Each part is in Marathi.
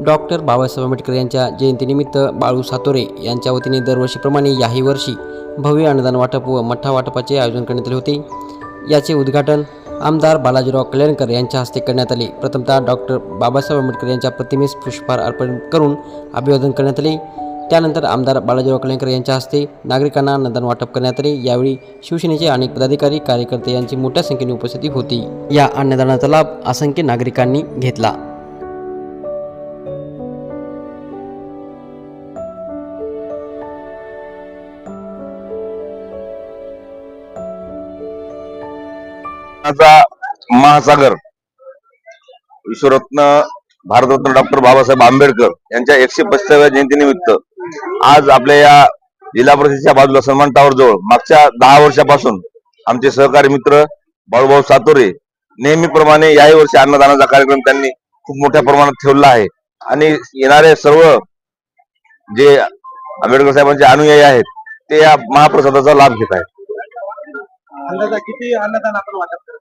डॉक्टर बाबासाहेब आंबेडकर यांच्या जयंतीनिमित्त बाळू सातोरे यांच्या वतीने दरवर्षीप्रमाणे याही वर्षी भव्य अन्नदान वाटप व मठ्ठा वाटपाचे आयोजन करण्यात आले होते। याचे उद्घाटन आमदार बालाजीराव कल्याणकर यांच्या हस्ते करण्यात आले। प्रथमतः डॉक्टर बाबासाहेब आंबेडकर यांच्या प्रतिमेस पुष्पहार अर्पण करून अभिवादन करण्यात आले। त्यानंतर आमदार बालाजीराव कल्याणकर यांच्या हस्ते नागरिकांना अन्नदान वाटप करण्यात आले। यावेळी शिवसेनेचे अनेक पदाधिकारी कार्यकर्ते यांची मोठ्या संख्येने उपस्थिती होती। या अन्नदानाचा लाभ असंख्य नागरिकांनी घेतला। महासागर विश्वरत्न भारतरत्न डॉक्टर बाबासाहेब आंबेडकर यांच्या 125व्या जयंतीनिमित्त आज आपल्या या जिल्हा परिषदेच्या बाजूला सन्मान टावर जवळ मागच्या 10 वर्षापासून आमचे सहकारी मित्र बाळूभाऊ सातोरे नेहमीप्रमाणे याही वर्षी अन्नदानाचा कार्यक्रम त्यांनी खूप मोठ्या प्रमाणात ठेवला आहे आणि येणारे सर्व जे आंबेडकर साहेबांचे अनुयायी आहेत ते या महाप्रसादाचा लाभ घेत आहेत। अंदाजा किती अन्नदान आपण वाटप करतो?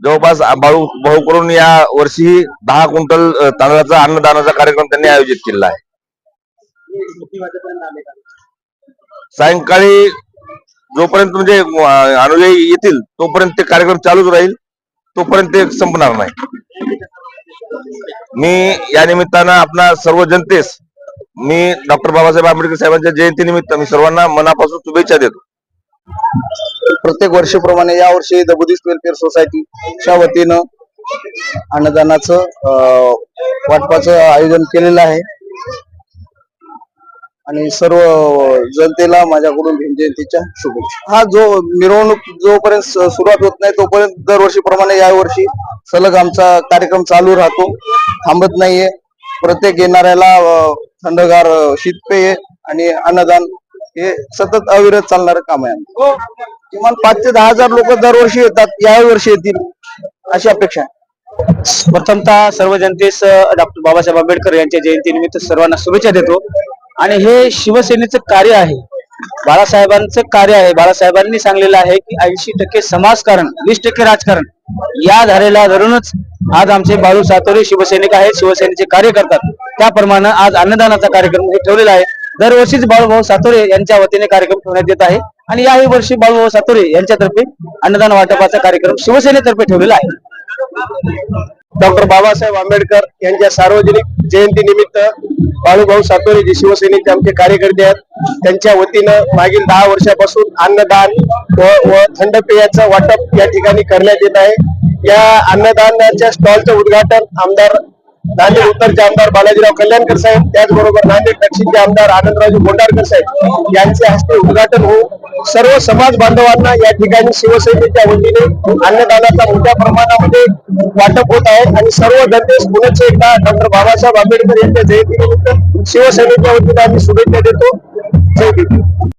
जवळपास भाऊ करून या वर्षी 10 क्विंटल तांदळाचा अन्नदानाचा कार्यक्रम त्यांनी आयोजित केला आहे। किती वाजेपर्यंत आले का? सायंकाळी जोपर्यंत म्हणजे अनुयायी येतील तोपर्यंत ते कार्यक्रम चालूच राहील, तोपर्यंत ते संपणार नाही। मी या निमित्तानं आपल्या सर्व जनतेस मी डॉक्टर बाबासाहेब आंबेडकर साहेबांच्या जयंतीनिमित्त मी सर्वांना मनापासून शुभेच्छा देतो। प्रत्येक वर्षीप्रमाणे या वर्षी द बुद्धिस्ट वेलफेअर सोसायटीच्या वतीनं अन्नदानाचं वाटपाचं आयोजन केलेलं आहे आणि सर्व जनतेला माझ्याकडून भीम जयंतीच्या शुभेच्छा। हा जो मिरवणूक जोपर्यंत सुरुवात होत नाही तोपर्यंत दरवर्षीप्रमाणे या वर्षी सलग आमचा कार्यक्रम चालू राहतो, थांबत नाहीये। प्रत्येक येणाऱ्याला थंडगार शीतपेय आणि अन्नदान हे सतत अविरत चालणारं काम आहे। किमान 5 ते 10 हजार लोक दरवर्षी येतात, याही वर्षी येतील अशी अपेक्षा आहे। प्रथमतः सर्व जनतेस डॉक्टर बाबासाहेब आंबेडकर यांच्या जयंतीनिमित्त सर्वांना शुभेच्छा देतो। आणि हे शिवसेनेचं कार्य आहे, बाळासाहेबांचं कार्य आहे। बाळासाहेबांनी सांगलेलं आहे की 80% समाजकारण 20% राजकारण या धारेला धरूनच आज आमचे बाळू सातोरे शिवसैनिक आहेत, शिवसेनेचे कार्य करतात। त्याप्रमाणे आज अन्नदानाचा कार्यक्रम ठेवलेला आहे। दरवर्षीच बाळूभाऊ सातोरे यांच्या वतीने कार्यक्रम ठेवण्यात येत आहे आणि याही वर्षी बाळूभाऊ सातोरे यांच्यातर्फे अन्नदान वाटपाचा कार्यक्रम शिवसेनेतर्फे ठेवलेला आहे। डॉक्टर बाबासाहेब आंबेडकर यांच्या सार्वजनिक जयंती निमित्त बाळूभाऊ सातोरे जे शिवसेनेचे आमचे कार्यकर्ते आहेत त्यांच्या वतीनं मागील 10 वर्षापासून अन्नदान व थंड पेयाचं वाटप या ठिकाणी करण्यात येत आहे। या अन्नदानाच्या स्टॉलचं उद्घाटन आमदार नांदेड उत्तरचे आमदार बालाजीराव कल्याणकर साहेब, त्याचबरोबर नांदेड दक्षिणचे आमदार आनंदराव बोंडारकर साहेब यांच्या हस्ते उद्घाटन होऊन सर्व समाज बांधवांना या ठिकाणी शिवसेनेच्या वतीने अन्नदानाचा मोठ्या प्रमाणामध्ये वाटप होत आहे आणि सर्व जनतेस पुनश्च एकदा डॉक्टर बाबासाहेब आंबेडकर यांच्या जयंतीनिमित्त शिवसेनेच्या वतीने आम्ही शुभेच्छा देतो। जय भीम।